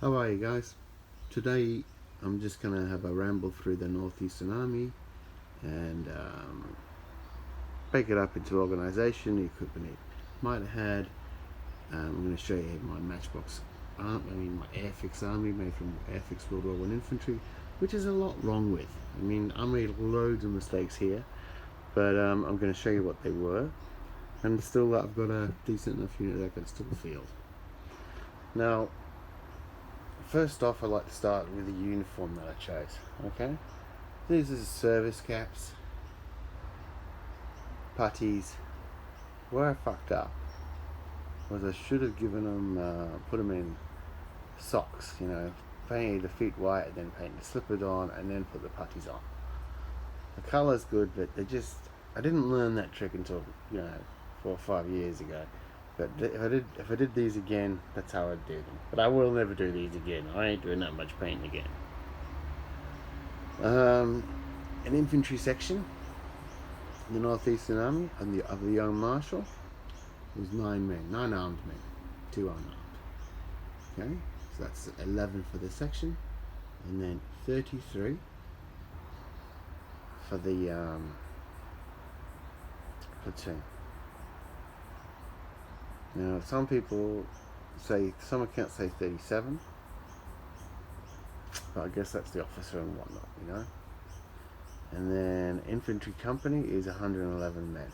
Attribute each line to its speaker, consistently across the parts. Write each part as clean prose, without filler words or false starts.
Speaker 1: How are you guys? Today I'm just gonna have a ramble through the Northeastern Army and break it up into organisation, the equipment it might have had. I'm going to show you my matchbox my Airfix army made from Airfix World War One infantry, which is a lot wrong with. I made loads of mistakes here, but I'm going to show you what they were, and still I've got a decent enough unit that I can still field. Now, first off, I like to start with the uniform that I chose. Okay, these are service caps, puttees. Where I fucked up was I should have given them, put them in socks, painted the feet white and then paint the slippers on and then put the puttees on. The colour's good, but I didn't learn that trick until, 4 or 5 years ago. But if I did these again, that's how I'd do them. But I will never do these again. I ain't doing that much painting again. An infantry section, the Northeastern Army, of the young marshal, was 9 men, 9 armed men, 2 unarmed. Okay, so that's 11 for the section, and then 33 for the platoon. Now, some accounts say 37, but I guess that's the officer and whatnot, And then infantry company is 111 men.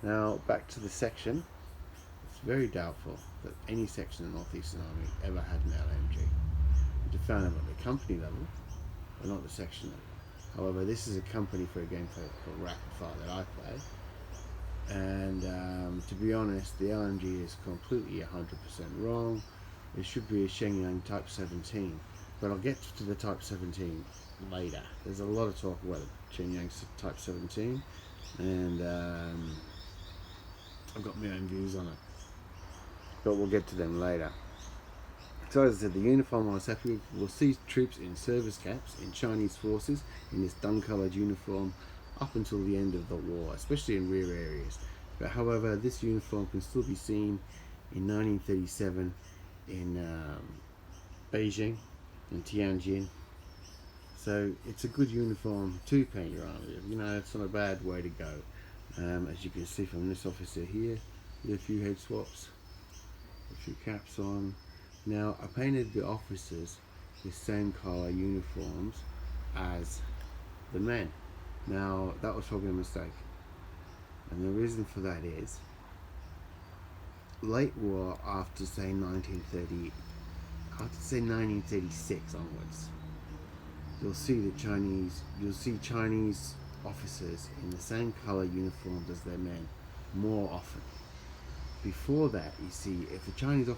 Speaker 1: Now, back to the section. It's very doubtful that any section in the Northeastern Army ever had an LMG. You found them at the company level, but not the section level. However, this is a company for a game called Rapid Fire that I play. And to be honest, the LMG is completely 100% wrong. It should be a Shenyang Type 17, but I'll get to the Type 17 later. There's a lot of talk about the Shenyang Type 17, and I've got my own views on it, but we'll get to them later. So as I said, the uniform I was happy with. We'll see troops in service caps in Chinese forces in this dun-coloured uniform up until the end of the war, especially in rear areas. But however, this uniform can still be seen in 1937 in Beijing and Tianjin. So it's a good uniform to paint your army with. It's not a bad way to go. As you can see from this officer here, with a few head swaps, a few caps on. Now, I painted the officers with same colour uniforms as the men. Now, that was probably a mistake. And the reason for that is, late war, after say 1936 onwards, you'll see Chinese officers in the same colour uniforms as their men more often. Before that, you see, if a Chinese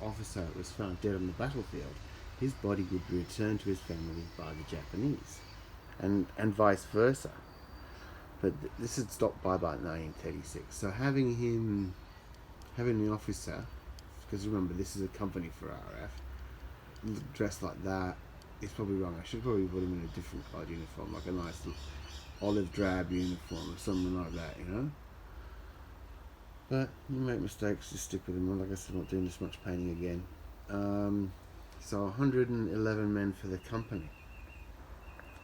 Speaker 1: officer was found dead on the battlefield, his body would be returned to his family by the Japanese, and vice versa. But this had stopped by about 1936. So having the officer, because remember this is a company for RF, dressed like that, is probably wrong. I should probably put him in a different coloured uniform, like a nice olive drab uniform or something like that, But you make mistakes, just stick with them. Like I said, I'm not doing this much painting again. So 111 men for the company.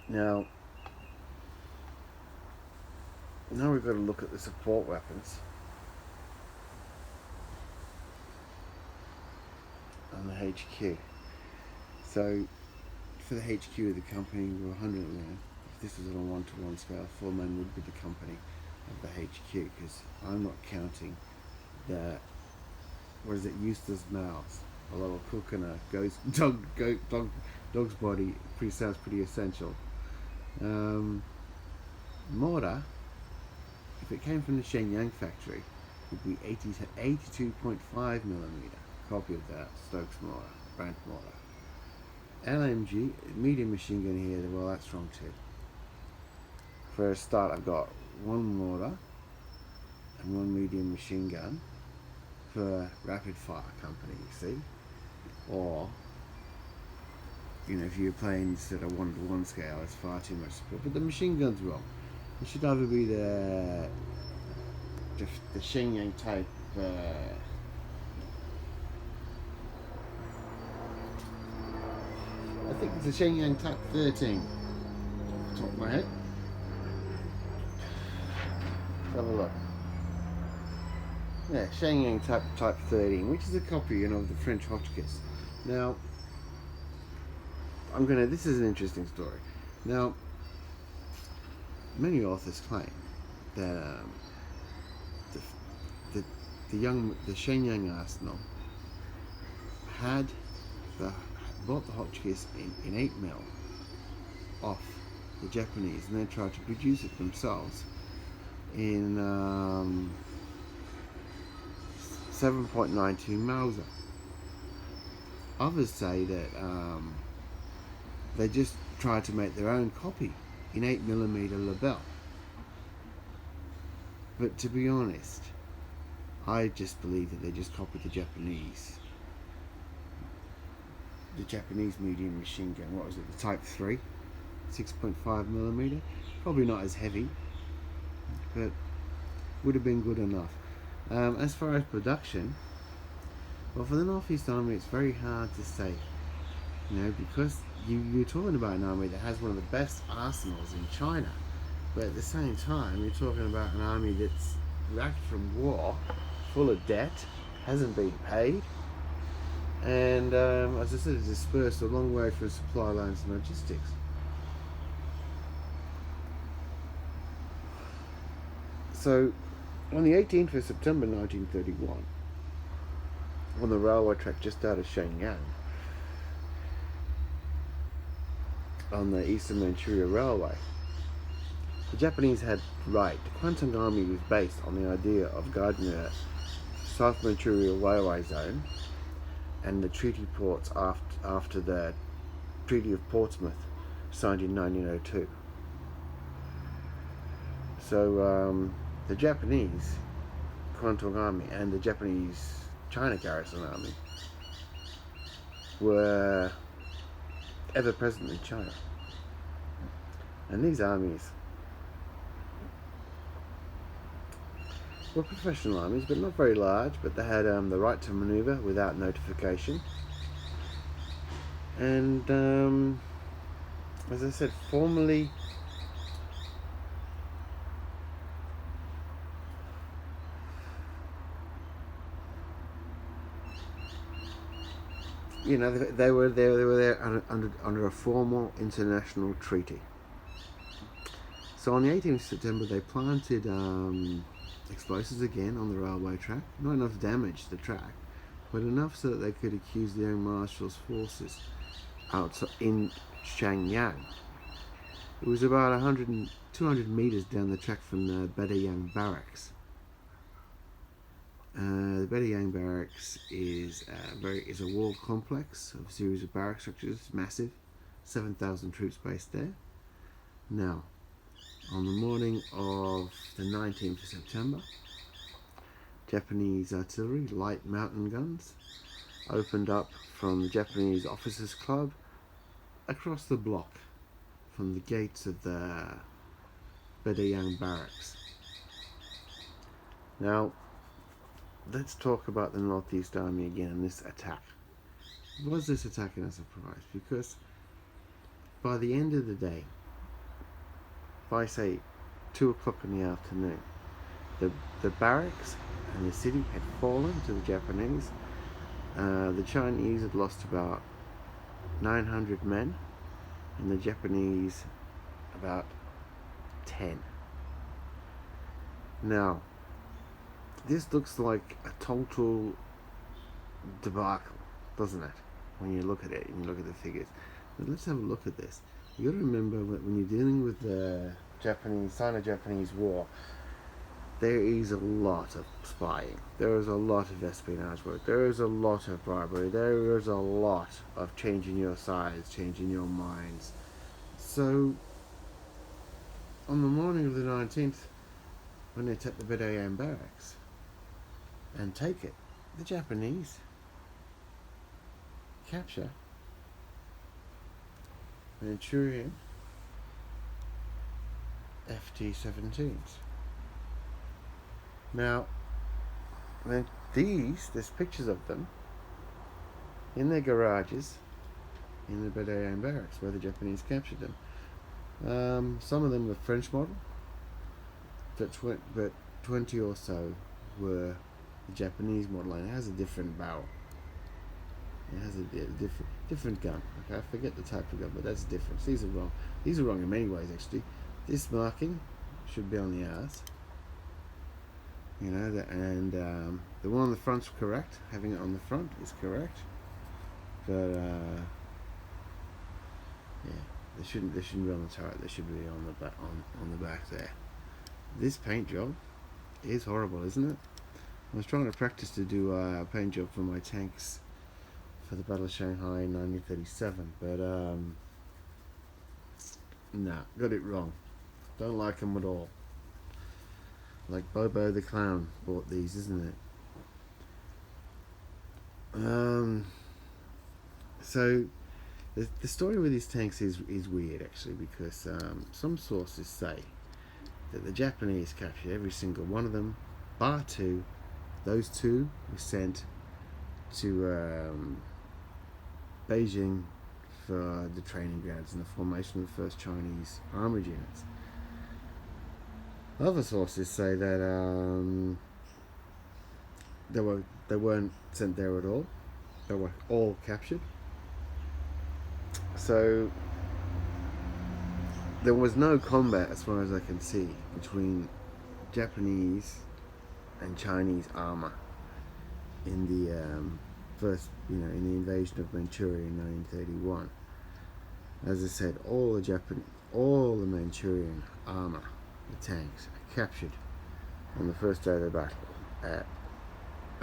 Speaker 1: Now we've got to look at the support weapons on the HQ. So for the HQ of the company, we're 100 men. If this was on a 1-to-1 scale, 4 men would be the company of the HQ, because I'm not counting the useless mouths. Although a cook and a dog's body sounds pretty essential. Mortar, if it came from the Shenyang factory, would be 80 to 82.5 millimeter. Copy of that Stokes mortar, Brandt mortar. LMG, medium machine gun here. Well, that's wrong too. For a start, I've got 1 mortar and 1 medium machine gun for rapid fire company, you see. Or, if you're playing instead of 1-to-1 scale, it's far too much support. But the machine gun's wrong. It should either be the Shenyang type think it's a Shenyang Type 13. Off the top of my head. Let's have a look. Yeah, Shenyang Type 13, which is a copy, of the French hotchkiss. Now, this is an interesting story. Now, many authors claim that the Shenyang arsenal had bought the hotchkiss in 8mm off the Japanese, and then tried to produce it themselves in 7.92 Mauser. Others say that they just tried to make their own copy in 8mm Labelle. But to be honest, I just believe that they just copied the Japanese medium machine gun. What was it? The Type 3, 6.5mm. Probably not as heavy, but would have been good enough. As far as production, well, for the Northeastern Army, it's very hard to say, because you're talking about an army that has one of the best arsenals in China, but at the same time, you're talking about an army that's back from war, full of debt, hasn't been paid, and as I said, it's dispersed a long way from supply lines and logistics. So, on the 18th of September 1931, on the railway track just out of Shenyang, on the Eastern Manchuria Railway, the Japanese had right. The Kwantung Army was based on the idea of guarding the South Manchuria Railway Zone and the treaty ports after the Treaty of Portsmouth, signed in 1902. So the Japanese Kwantung Army and the Japanese China Garrison Army were ever present in China. And these armies were professional armies, but not very large, but they had the right to maneuver without notification. And as I said, formally they were there under a formal international treaty. So on the 18th of September, they planted explosives again on the railway track. Not enough to damage the track, but enough so that they could accuse the Young Marshal's forces out in Shenyang. It was about 200 meters down the track from the Beideyang barracks. The Beideyang barracks is a wall complex of a series of barrack structures. It's massive, 7,000 troops based there. Now, on the morning of the 19th of September, Japanese artillery, light mountain guns, opened up from the Japanese Officers Club across the block from the gates of the Beideyang barracks. Now, let's talk about the Northeast Army again and this attack. Was this attack a surprise? Because by the end of the day, by say 2 o'clock in the afternoon, the barracks and the city had fallen to the Japanese. The Chinese had lost about 900 men, and the Japanese about 10. Now, this looks like a total debacle, doesn't it? When you look at it and you look at the figures. But let's have a look at this. You got to remember when you're dealing with the Sino-Japanese war, there is a lot of spying. There is a lot of espionage work. There is a lot of bribery. There is a lot of changing your sides, changing your minds. So, on the morning of the 19th, when they attack the Beideyang barracks and take it, the Japanese capture Manchurian FT-17s. Now, there's pictures of them in their garages in the Battalion barracks where the Japanese captured them. Some of them were French model, but 20 or so were the Japanese model, and it has a different barrel. It has a different gun. Okay, I forget the type of gun, but that's the difference. These are wrong. These are wrong in many ways, actually. This marking should be on the arse. You know, and the one on the front's correct. Having it on the front is correct, but yeah, they shouldn't be on the turret. They should be on the back on the back there. This paint job is horrible, isn't it? I was trying to practice to do a paint job for my tanks for the Battle of Shanghai in 1937, but nah, got it wrong. Don't like them at all. Like Bobo the Clown bought these, isn't it? So the story with these tanks is weird, actually, because some sources say that the Japanese captured every single one of them, bar two. Those two were sent to Beijing for the training grounds and the formation of the first Chinese armoured units. Other sources say that they weren't sent there at all. They were all captured. So there was no combat, as far as I can see, between Japanese and Chinese armour in the first, in the invasion of Manchuria in 1931. As I said, all the Manchurian armour, the tanks, are captured on the first day of the battle at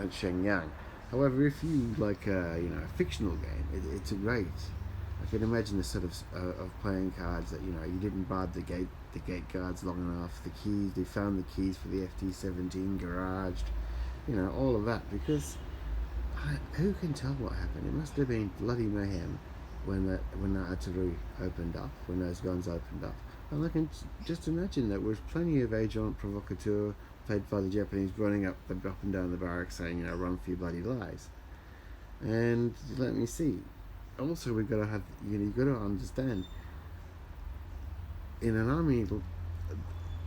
Speaker 1: Shenyang. However, if you like a fictional game, it's a great. I can imagine the sort of playing cards that you didn't bar the gate guards long enough. The keys, they found the keys for the FT-17 garaged, all of that, because who can tell what happened? It must have been bloody mayhem when that artillery opened up, when those guns opened up. And I can just imagine that there was plenty of agent provocateur played by the Japanese running up and down the barracks saying, run for your bloody lives. And let me see. Also, we've got to have, you've got to understand, in an army,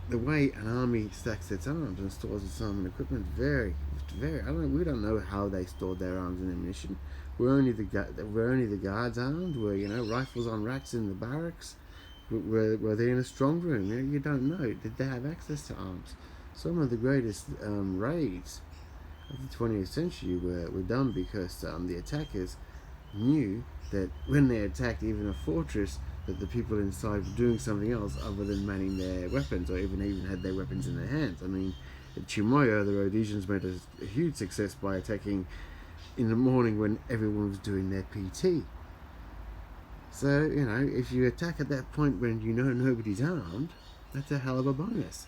Speaker 1: the way an army stacks its arms and stores its arms and equipment very. We don't know how they stored their arms and ammunition. Were only the guards armed? Were rifles on racks in the barracks? Were they in a strong room? You don't know. Did they have access to arms? Some of the greatest raids of the 20th century were done because the attackers knew that when they attacked even a fortress, that the people inside were doing something else other than manning their weapons, or even had their weapons in their hands. I mean, at Chimoyo, the Rhodesians made a huge success by attacking in the morning when everyone was doing their PT. So, if you attack at that point when nobody's armed, that's a hell of a bonus.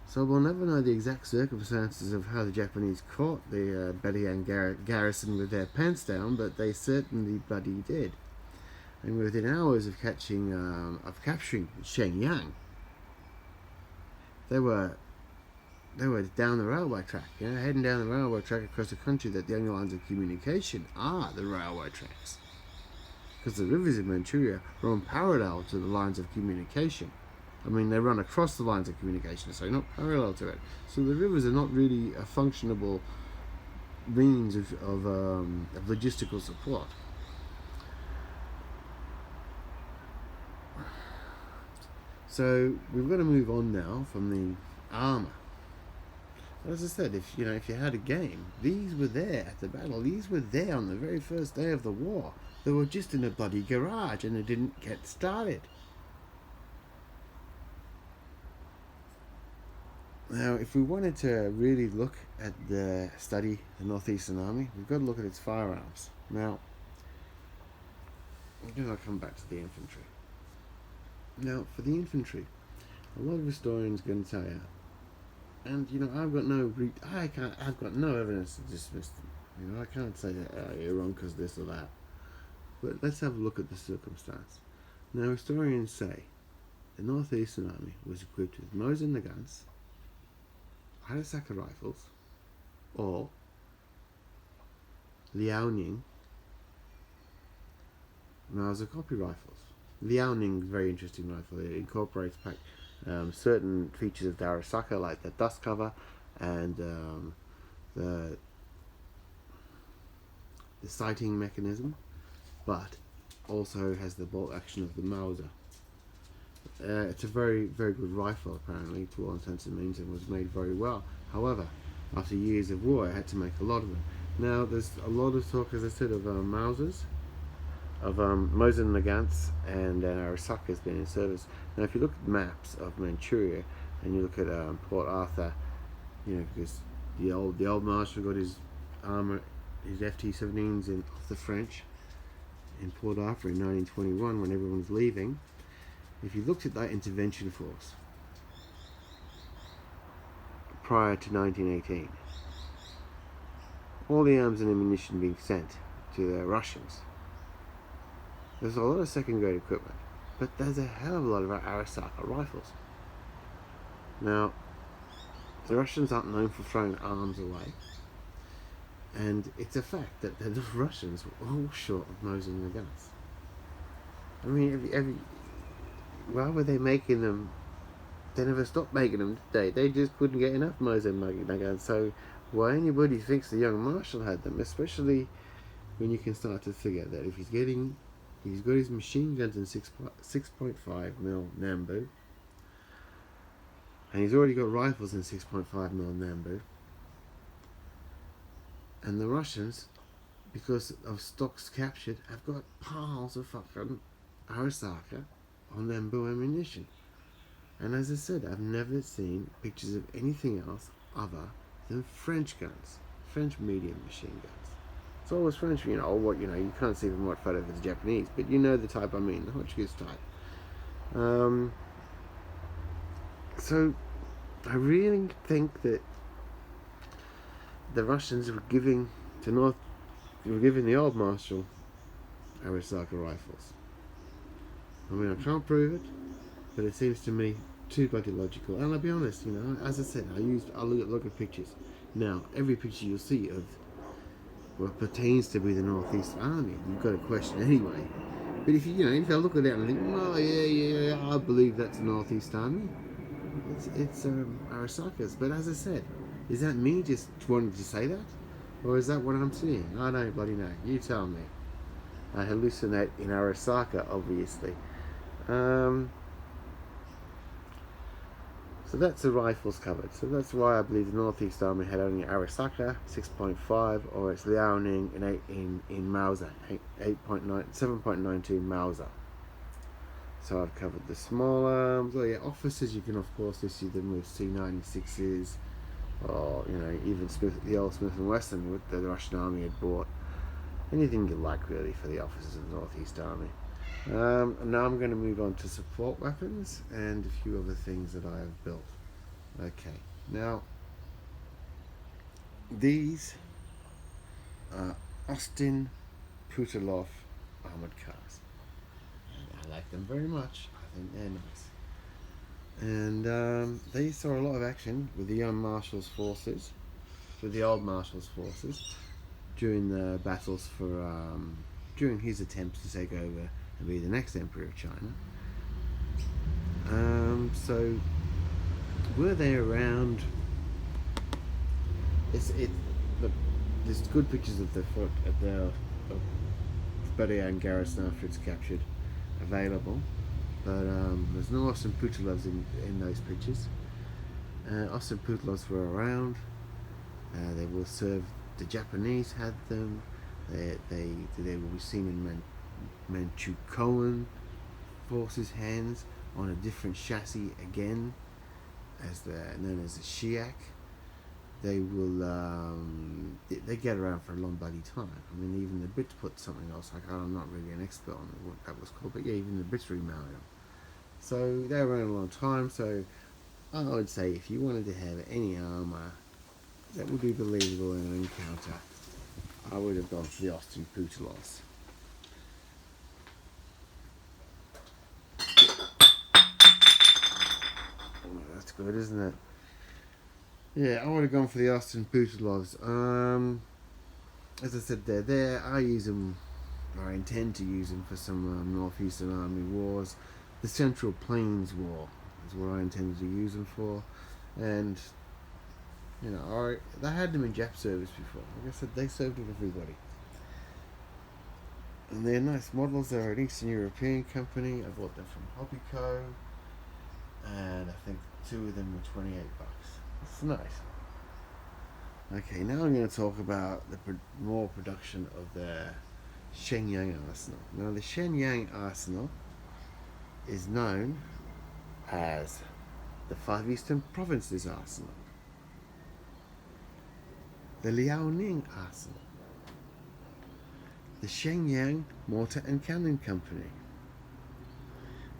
Speaker 1: So we'll never know the exact circumstances of how the Japanese caught the Battalion garrison with their pants down, but they certainly bloody did. And within hours of capturing Shenyang, they were down the railway track, heading down the railway track across a country that the only lines of communication are the railway tracks. Because the rivers in Manchuria run parallel to the lines of communication. I mean, they run across the lines of communication, so not parallel to it. So the rivers are not really a functionable means of logistical support. So we've got to move on now from the armour. As I said, if you had a game, these were there at the battle. These were there on the very first day of the war. They were just in a bloody garage and they didn't get started. Now, if we wanted to really look at study the Northeastern Army, we've got to look at its firearms. Now, then I'll come back to the infantry. Now, for the infantry, a lot of historians are going to tell you, and I've got no evidence to dismiss them. I can't say that you're wrong because this or that. But let's have a look at the circumstance. Now, historians say the Northeastern Army was equipped with Mosin guns, Harasaka rifles, or Liaoning Mauser copy rifles. Liaoning is a very interesting rifle. It incorporates certain features of the Arisaka, like the dust cover and the sighting mechanism, but also has the bolt action of the Mauser. It's a very, very good rifle, apparently, to all intents and means, and was made very well. However, after years of war, I had to make a lot of them. Now, there's a lot of talk, as I said, of Mausers, of Mosin Nagants, and Arisaka has been in service. Now, if you look at maps of Manchuria, and you look at Port Arthur, you know, because the old Marshal got his armor, his FT-17s in off the French in Port Arthur in 1921 when everyone's leaving. If you looked at that intervention force prior to 1918, all the arms and ammunition being sent to the Russians, there's a lot of second-grade equipment, but there's a hell of a lot of Arisaka rifles. Now, the Russians aren't known for throwing arms away, and it's a fact that the Russians were all short of Mosin Nagants. I mean, why were they making them? They never stopped making them, did they? They just couldn't get enough Mosin Nagants. So why anybody thinks the young Marshal had them, especially when you can start to figure that if he's got his machine guns in 6.5mm Nambu, and he's already got rifles in 6.5mm Nambu, and the Russians, because of stocks captured, have got piles of fucking Arisaka on Nambu ammunition. And as I said, I've never seen pictures of anything else other than French guns, French medium machine guns. It's always French, you can't see from what photo it's Japanese, but you know the type I mean, the hotchkiss type. So I really think that the Russians were giving the old Marshal Arisaka rifles. I mean, I can't prove it, but it seems to me too bloody logical. And I'll be honest, as I said, I look at pictures. Now, every picture you'll see of what pertains to be the Northeastern Army, you've got a question anyway. But if I look at it and think, oh yeah, I believe that's the Northeast Army, it's Arisakas. But as I said, is that me just wanting to say that, or is that what I'm seeing? I don't bloody know. You tell me. I hallucinate in Arisaka, obviously. So that's the rifles covered. So that's why I believe the Northeast Army had only Arisaka 6.5, or it's Liaoning in Mauser 7.92 Mauser. So I've covered the small arms. Oh yeah, officers, you can of course issue them with C96s, or even the old Smith & Wesson with the Russian Army had bought. Anything you like really for the officers of the Northeast Army. Now I'm going to move on to support weapons and a few other things that I have built. Okay, now these are Austin Putilov armored cars. I like them very much. I think they're nice. And they saw a lot of action with the young Marshall's forces, with the old Marshall's forces, during the battles during his attempts to take over and be the next Emperor of China. So were they around? There's good pictures of the Badayan garrison after it's captured available, but there's no Austin Putilovs in those pictures. Austin Putilovs were around. They will serve. The Japanese had them. They will be seen in Manchukuo forces' hands on a different chassis again, known as a Shiak. They will they get around for a long bloody time. I mean, even the Brits put something else. I'm not really an expert on what that was called, but yeah, even the Brits remounted them. So they were around a long time. So I would say if you wanted to have any armor that would be believable in an encounter, I would have gone for the Austin Putilovs. Oh, that's good, isn't it? Yeah, I would have gone for the Austin Putilovs. As I said, they're there. I use them I intend to use them for some Northeastern Army wars. The Central Plains War is what I intended to use them for, and you know, they had them in Jap service before. Like I said, they served with everybody. And they're nice models. They're an Eastern European company. I bought them from Hobbyco, and I think 2 of them were $28. It's nice. Okay, now I'm going to talk about the more production of their Shenyang arsenal. Now, the Shenyang arsenal is known as the 5 Eastern Provinces arsenal, the Liaoning arsenal, the Shenyang Mortar and Cannon Company.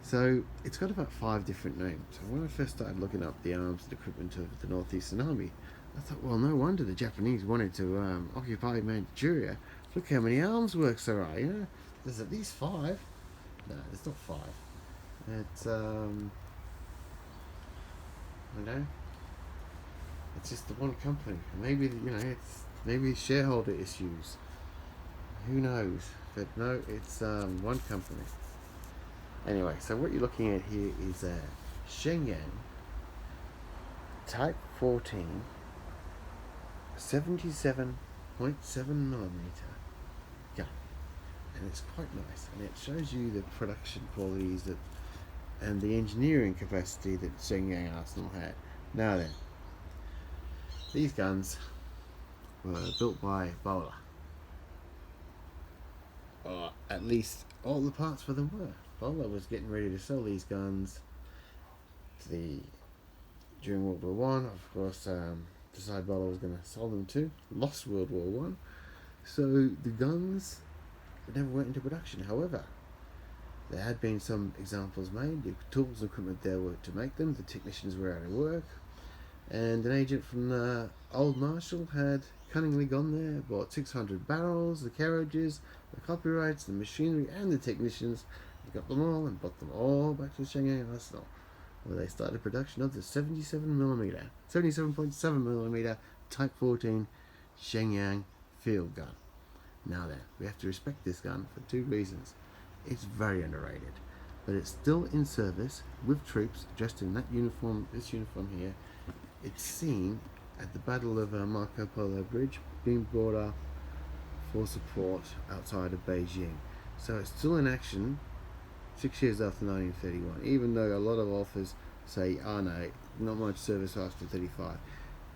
Speaker 1: So it's got about 5 different names. And when I first started looking up the arms and equipment of the Northeastern Army, I thought, well, no wonder the Japanese wanted to occupy Manchuria. Look how many arms works there are, you know. There's at least 5. No, it's not 5. It's, you know, it's just the one company. Maybe, you know, it's maybe shareholder issues. Who knows? But no, it's one company. Anyway, so what you're looking at here is a Shenyang Type 14 77.7mm gun, and it's quite nice, and it shows you the production qualities that and the engineering capacity that Shenyang Arsenal had. Now then, these guns were built by Bowler, or at least all the parts for them were. Bowler was getting ready to sell these guns during World War One. Of course, decided Bowler was going to sell them to. Lost World War One, so the guns never went into production. However, there had been some examples made. The tools and equipment there were to make them. The technicians were out of work, and an agent from the Old Marshal had cunningly gone there, bought 600 barrels, the carriages, the copyrights, the machinery, and the technicians. He got them all and brought them all back to Shenyang Arsenal, where they started production of the 77.7mm Type 14 Shenyang field gun. Now then, we have to respect this gun for 2 reasons. It's very underrated, but it's still in service with troops dressed in that uniform, this uniform here. It's seen at the Battle of Marco Polo Bridge, being brought up for support outside of Beijing. So it's still in action 6 years after 1931, even though a lot of authors say, oh no, not much service after 35.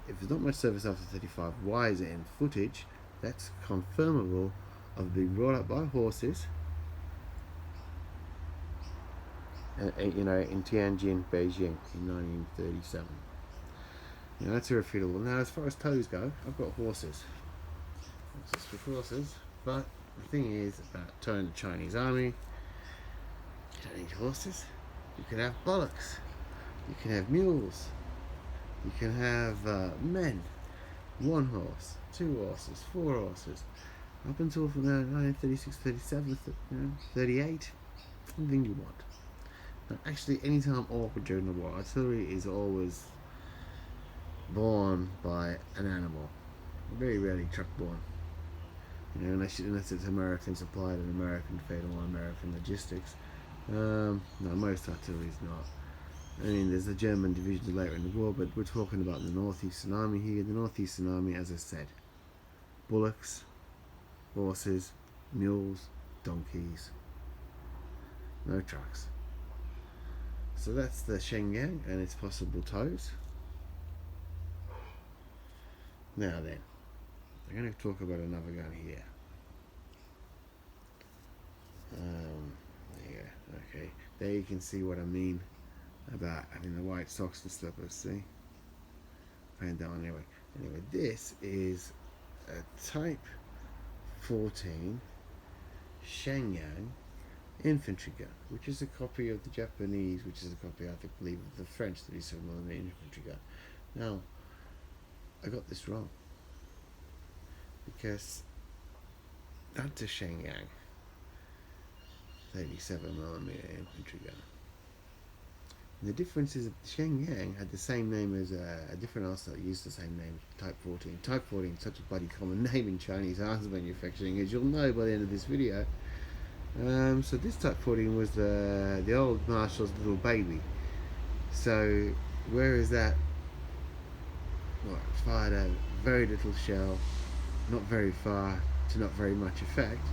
Speaker 1: If there's not much service after 35, why is it in footage that's confirmable of being brought up by horses, you know, in Tianjin, Beijing in 1937. You know, that's irrefutable. Now, as far as tows go, I've got horses. Horses for horses. But the thing is about towing the Chinese army, you don't need horses. You can have bullocks. You can have mules. You can have men. 1 horse, 2 horses, 4 horses. Up until from 1936, 37, 38, anything you want. Now, actually, anytime awkward during the war, artillery is always born by an animal. Very rarely truck born. You know, unless it's American supplied and American fed or American logistics. No, most artillery is not. I mean, there's the German divisions later in the war, but we're talking about the Northeastern Army here. The Northeastern Army, as I said, bullocks, horses, mules, donkeys, no trucks. So that's the Shenyang and its possible tows. Now then, I'm going to talk about another gun here. There you go. Okay, there you can see what I mean about having the white socks and slippers. See? Pan down anyway. Anyway, this is a Type 14 Shenyang infantry gun, which is a copy of the Japanese, which is a copy, I believe, of the French 37mm infantry gun. Now, I got this wrong, because that's a Shenyang 37mm infantry gun. And the difference is that the Shenyang had the same name as a different arsenal that used the same name, Type 14. Type 14 is such a bloody common name in Chinese arms manufacturing, as you'll know by the end of this video. So this Type 14 was the old Marshall's little baby. So where is that? Well, fired a very little shell, not very far to not very much effect.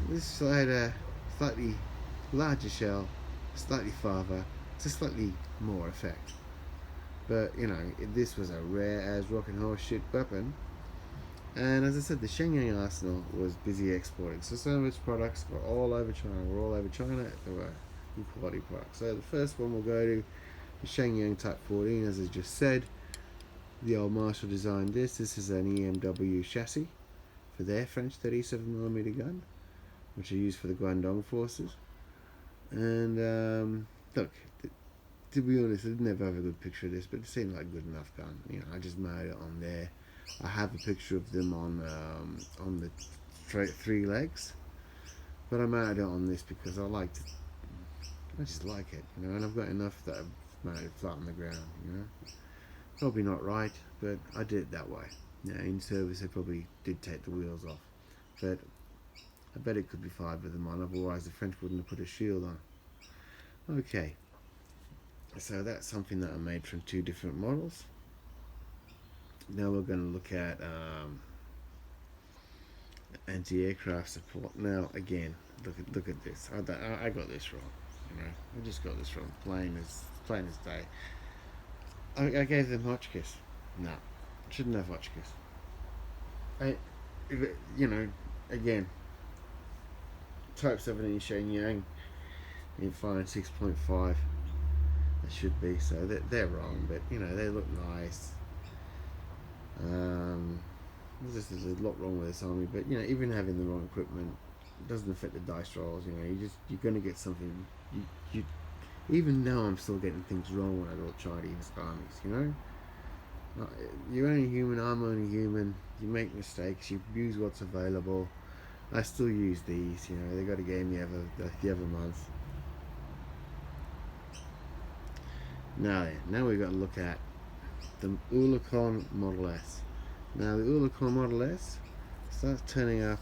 Speaker 1: This had a slightly larger shell, slightly farther, to slightly more effect. But you know, this was a rare as rock and horse shit weapon. And as I said, the Shenyang arsenal was busy exporting. So some of its products were all over China. They were good quality products. So the first one we'll go to the Shenyang Type 14, as I just said. The old Marshall designed this. This is an EMW chassis for their French 37mm gun, which are used for the Guangdong forces. And look, to be honest, I didn't ever have a good picture of this, but it seemed like a good enough gun. You know, I just mounted it on there. I have a picture of them on the three legs, but I mounted it on this because I just like it, you know, and I've got enough that I've mounted it flat on the ground, you know. Probably not right, but I did it that way. Yeah, in service they probably did take the wheels off, but I bet it could be fired with them on, otherwise the French wouldn't have put a shield on. Okay, so that's something that I made from two different models. Now we're going to look at anti-aircraft support. Now again, look at this. I got this wrong. You know, I just got this wrong. Plain as day. I gave them hotchkiss. No, shouldn't have hotchkiss. You know, again, Type 17 Shenyang in fine 6.5. It should be, so they're wrong, but you know, they look nice. There's a lot wrong with this army, but you know, even having the wrong equipment doesn't affect the dice rolls. You know, you're gonna get something. You even now I'm still getting things wrong when I go to Chinese armies. You know, you're only human. I'm only human. You make mistakes. You use what's available. I still use these. You know, they got a game the other month. Now we've got to look at the Oerlikon Model S. Now the Oerlikon Model S starts turning up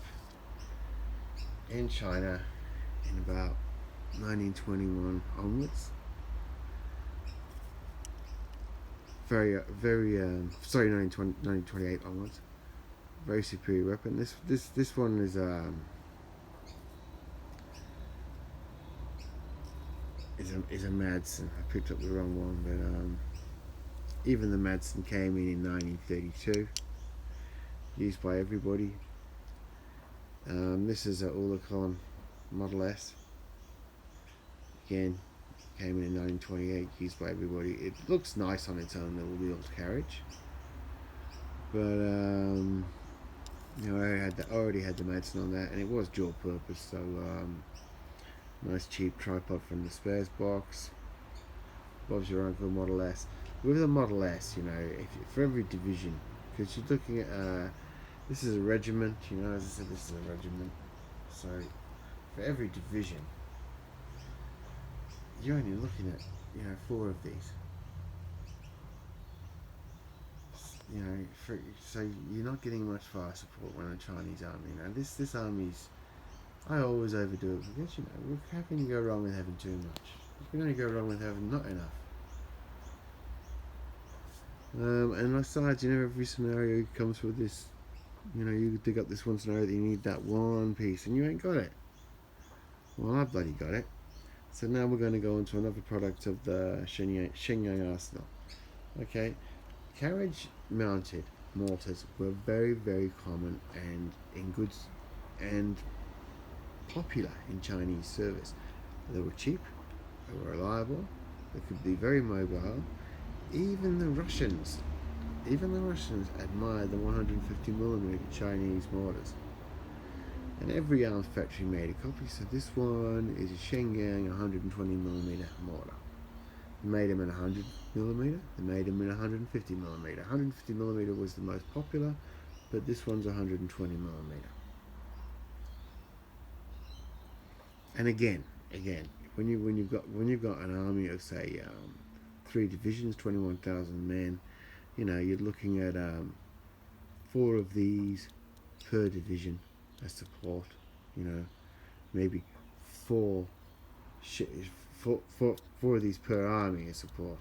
Speaker 1: in China in about 1921 onwards. Very 1928 onwards. Very superior weapon. This one is a Madsen. I picked up the wrong one, but even the Madsen came in 1932, used by everybody. This is a Oerlikon Model S. Again, came in 1928, used by everybody. It looks nice on its own little wheeled carriage, but you know, I already had the Madsen on that, and it was dual purpose. So nice cheap tripod from the spares box. Bob's your uncle Model S. With a Model S, you know, for every division, because you're looking at this is a regiment. You know, as I said, this is a regiment. So for every division, you're only looking at, you know, 4 of these. You know, so you're not getting much fire support when a Chinese army. Now this army's, I always overdo it because, you know, how can you go wrong with having too much? You can only go wrong with having not enough. And besides, you know, every scenario comes with this. You know, you dig up this one scenario that you need that one piece, and you ain't got it. Well, I bloody got it. So now we're going to go on to another product of the Shenyang arsenal. Okay, carriage mounted mortars were very, very common and popular in Chinese service. They were cheap, they were reliable, they could be very mobile. Even the Russians admired the 150mm Chinese mortars. And every arms factory made a copy, so this one is a Shenyang 120mm mortar. They made them in 100mm, they made them in 150mm. 150mm was the most popular, but this one's 120mm. And again, when you've got an army of say 3 divisions, 21,000 men, you know, you're looking at 4 of these per division as support. You know, maybe four four of these per army as support.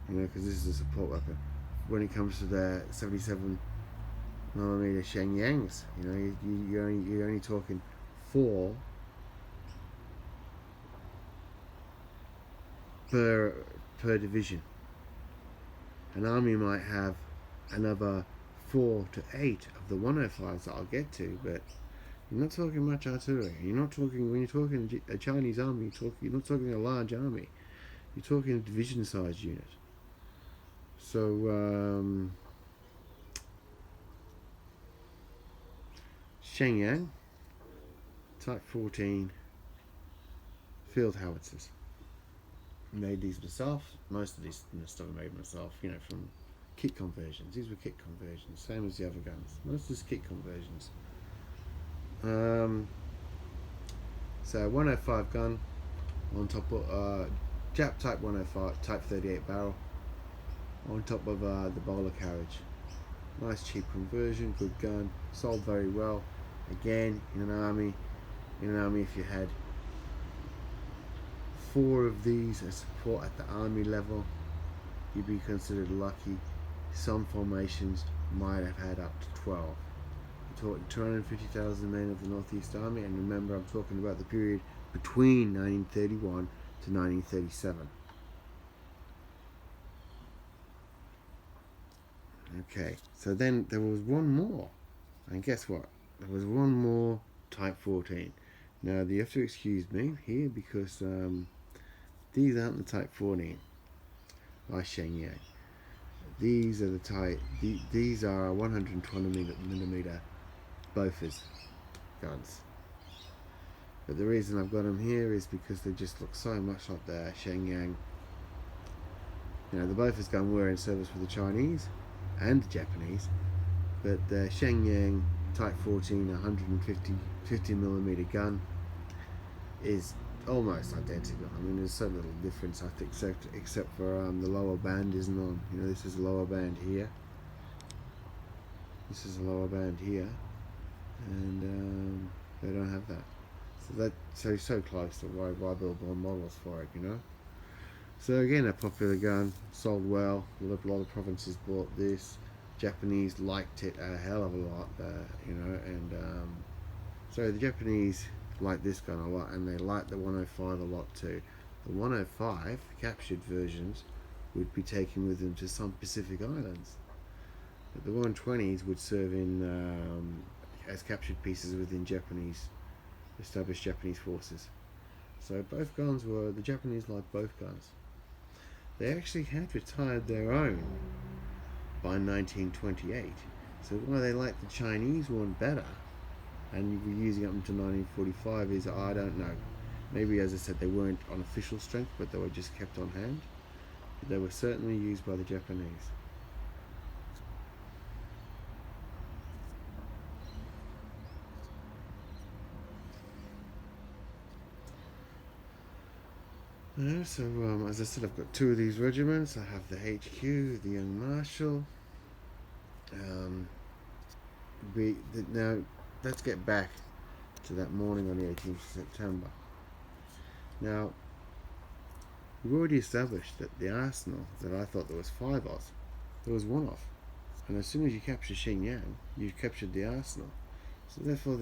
Speaker 1: You know, because this is a support weapon. When it comes to the 77mm Shenyang's, you know, you're only talking four per division. An army might have another 4 to 8 of the 105s that I'll get to, but you're not talking much artillery. You're not talking, when you're talking a Chinese army, you're not talking a large army. You're talking a division-sized unit. So, Shenyang, Type 14 field howitzers. Made these myself. Most of these stuff I made myself, you know, from kit conversions. These were kit conversions, same as the other guns. Most of this kit conversions. So 105 gun on top of Jap Type 105, Type 38 barrel on top of the bowler carriage. Nice cheap conversion, good gun, sold very well. Again, in an army, if you had 4 of these as support at the army level, you'd be considered lucky. Some formations might have had up to 12. We're talking 250,000 men of the Northeastern Army, and remember, I'm talking about the period between 1931 to 1937. Okay, so then there was one more, and guess what? There was one more Type 14. Now, you have to excuse me here because these aren't the Type 14 by Shenyang. These are the Type. These are 120mm Bofors guns. But the reason I've got them here is because they just look so much like the Shenyang. You know, the Bofors gun were in service with the Chinese and the Japanese, but the Shenyang Type 14 150mm gun is almost identical. I mean, there's so little difference, I think, except for the lower band isn't on. You know, this is a lower band here. This is a lower band here, and they don't have that. So close to why build more models for it, you know. So again, a popular gun, sold well. A lot of provinces bought this. Japanese liked it a hell of a lot, you know, and so the Japanese like this gun a lot, and they like the 105 a lot too. The 105 captured versions would be taken with them to some Pacific islands, but the 120s would serve in as captured pieces within established Japanese forces. So both guns the Japanese liked both guns. They actually had retired their own by 1928. So why they liked the Chinese one better and you were using up until 1945 is, I don't know. Maybe, as I said, they weren't on official strength, but they were just kept on hand. But they were certainly used by the Japanese. So as I said, I've got 2 of these regiments. I have the HQ, the Young Marshal. Now, let's get back to that morning on the 18th of September. Now, we've already established that the arsenal that I thought there was 5 of, there was 1 of. And as soon as you capture Shenyang, you've captured the arsenal. So therefore,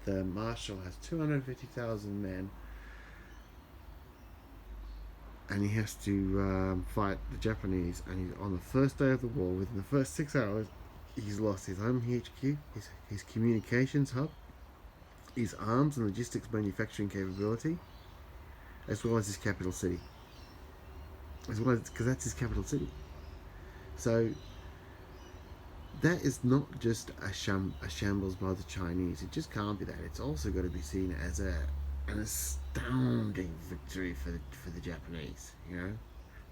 Speaker 1: the Marshal has 250,000 men, and he has to fight the Japanese. And he's on the first day of the war, within the first 6 hours, he's lost his home HQ, his communications hub, his arms and logistics manufacturing capability, as well as his capital city. Because that's his capital city. So that is not just a shambles by the Chinese. It just can't be that. It's also got to be seen as an astounding victory for the Japanese. You know,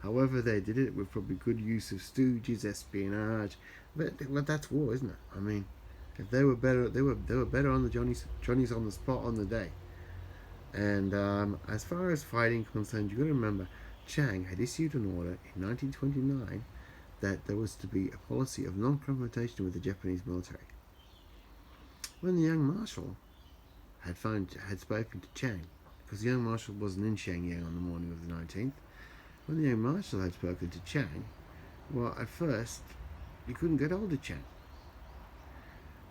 Speaker 1: however they did it, with probably good use of stooges, espionage. But that's war, isn't it? I mean, if they were better, they were better on the Johnny's on the spot on the day. And as far as fighting concerned, you got to remember, Chiang had issued an order in 1929 that there was to be a policy of non-confrontation with the Japanese military. When the Young Marshal had spoken to Chiang, because the Young Marshal wasn't in Shenyang on the morning of the 19th. When the Young Marshal had spoken to Chiang, well, at first he couldn't get hold of Chiang,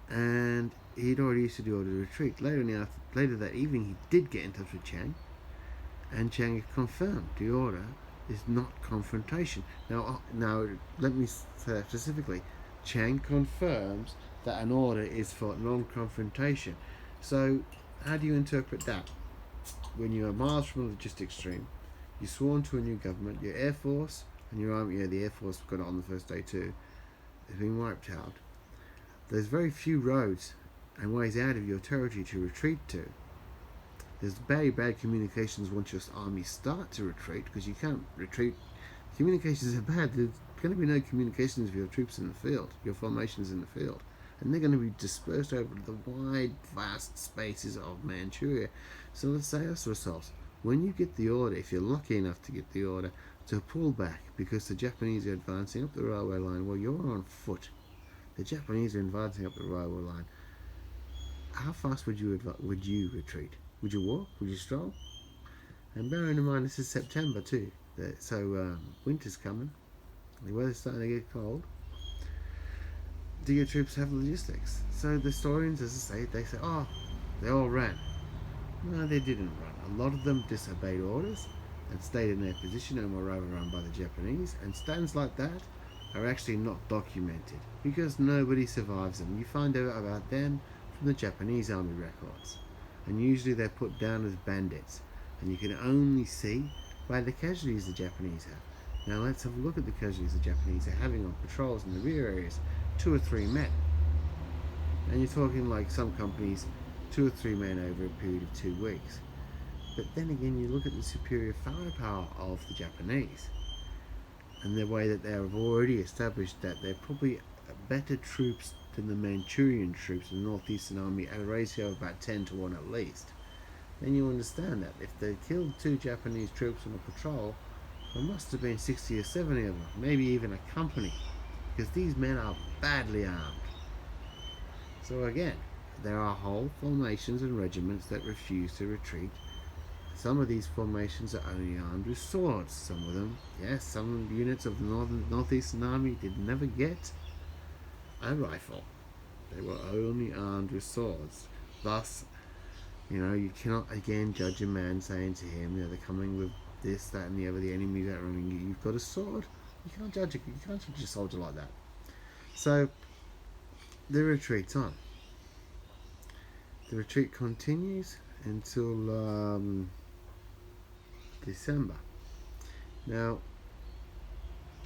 Speaker 1: and he'd already issued the order to retreat. Later that evening, he did get in touch with Chiang, and Chiang confirmed the order is not confrontation. Now, let me say specifically, Chiang confirms that an order is for non-confrontation. So, how do you interpret that? When you're miles from the logistics stream, you're sworn to a new government, your Air Force and your Army, the Air Force got it on the first day too, has been wiped out. There's very few roads and ways out of your territory to retreat to. There's very bad communications once your army start to retreat, because you can't retreat. Communications are bad. There's going to be no communications with your troops in the field, your formations in the field. And they're going to be dispersed over the wide, vast spaces of Manchuria. So let's say us results. When you get the order, if you're lucky enough to get the order, to pull back because the Japanese are advancing up the railway line, well, you're on foot. The Japanese are advancing up the railway line. How fast would you retreat? Would you walk? Would you stroll? And bearing in mind this is September too, so winter's coming, the weather's starting to get cold. Do your troops have logistics? So the historians, as I say, they say, oh, they all ran. No, they didn't run. A lot of them disobeyed orders and stayed in their position and were overrun by the Japanese. And stands like that are actually not documented because nobody survives them. You find out about them from the Japanese army records. And usually they're put down as bandits, and you can only see by the casualties the Japanese have. Now let's have a look at the casualties the Japanese are having on patrols in the rear areas. 2 or 3 men, and you're talking like some companies 2 or 3 men over a period of 2 weeks. But then again, you look at the superior firepower of the Japanese and the way that they have already established that they're probably better troops than the Manchurian troops in the Northeastern Army at a ratio of about 10 to 1 at least. Then you understand that if they killed 2 Japanese troops on a patrol, there must have been 60 or 70 of them, maybe even a company, because these men are badly armed. So again, there are whole formations and regiments that refuse to retreat. Some of these formations are only armed with swords. Some of them, yes, some units of the Northeastern Army did never get a rifle. They were only armed with swords. Thus, you cannot again judge a man saying to him, they're coming with this, that, and the other, the enemies that are running you. You've got a sword. You can't judge a soldier like that. So the retreat's on. The retreat continues until December. Now,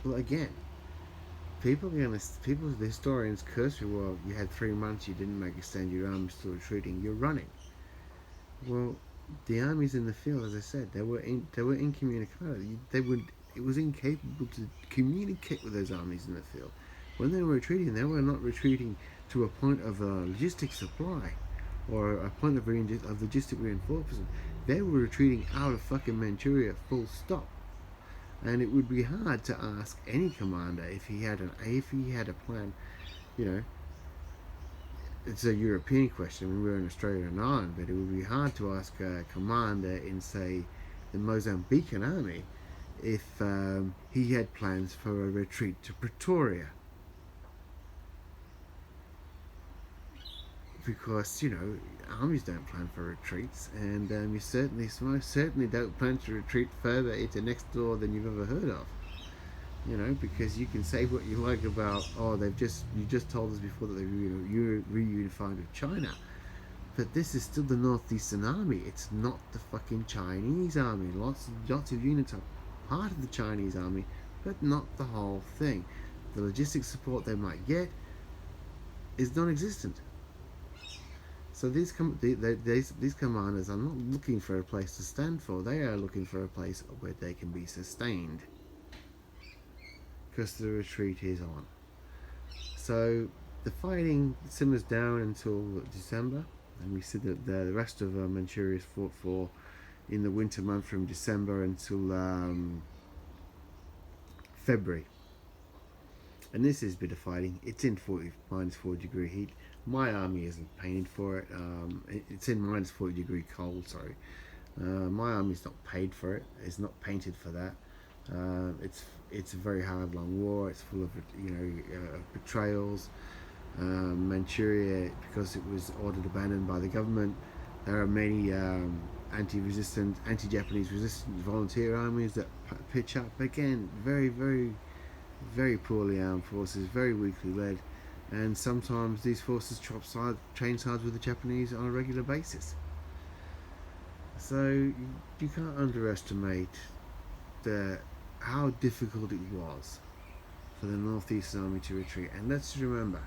Speaker 1: well, again, the historians curse you. Well, you had 3 months, you didn't make a stand, your army's still retreating, you're running. Well, the armies in the field, as I said, they were incommunicado. It was incapable to communicate with those armies in the field. When they were retreating, they were not retreating to a point of logistic supply or a point of logistic reinforcement. They were retreating out of fucking Manchuria, full stop. And it would be hard to ask any commander if he had a plan. It's a European question. I mean, we're in Australia and Ireland, but it would be hard to ask a commander in, say, the Mozambican army if he had plans for a retreat to Pretoria. Because, armies don't plan for retreats, and you most certainly don't plan to retreat further into next door than you've ever heard of. Because you can say what you like about, you just told us before that they reunified with China. But this is still the Northeastern Army. It's not the fucking Chinese army. Lots of units are part of the Chinese army, but not the whole thing. The logistic support they might get is non-existent. So these commanders are not looking for a place to stand for. They are looking for a place where they can be sustained, because the retreat is on. So the fighting simmers down until December, and we see that the rest of Manchuria is fought for in the winter month from December until February. And this is a bit of fighting. It's in -40 degree heat. My army isn't painted for it. It's in -40 degree cold. Sorry, my army's not paid for it. It's not painted for that. It's a very hard, long war. It's full of betrayals. Manchuria, because it was ordered abandoned by the government, there are many anti-resistant, anti-Japanese resistant volunteer armies that pitch up. Again, very, very, very poorly armed forces, very weakly led, and sometimes these forces train sides with the Japanese on a regular basis. So you can't underestimate how difficult it was for the Northeastern Army to retreat. And let's remember,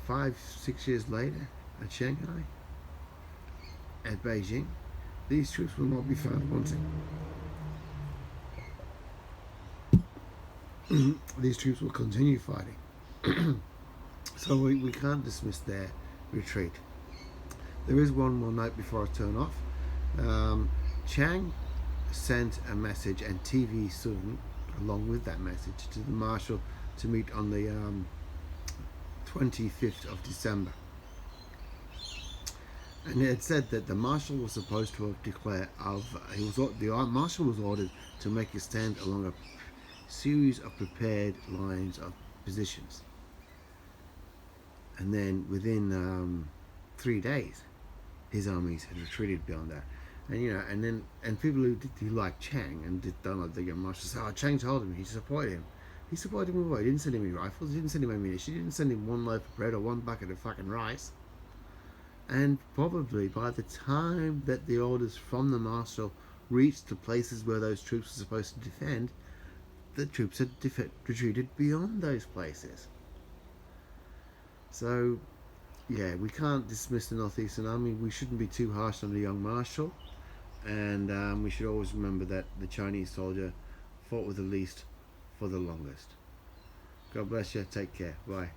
Speaker 1: 5-6 years later, at Shanghai, at Beijing, these troops will not be found wanting. These troops will continue fighting. So we can't dismiss their retreat. There is one more note before I turn off. Chiang sent a message, and TV soon, along with that message, to the Marshal to meet on the 25th of December. And it said that the Marshal was supposed to have declared the Marshal was ordered to make a stand along a series of prepared lines of positions. And then within 3 days, his armies had retreated beyond that. And people who like Chiang and don't like the young Marshal say, "Oh, Chiang told him, he supported him." He supported him with what? He didn't send him any rifles, he didn't send him ammunition, he didn't send him one loaf of bread or one bucket of fucking rice. And probably by the time that the orders from the Marshal reached the places where those troops were supposed to defend, the troops had retreated beyond those places. So, yeah, we can't dismiss the Northeastern Army. We shouldn't be too harsh on the young Marshal. And we should always remember that the Chinese soldier fought with the least for the longest. God bless you. Take care. Bye.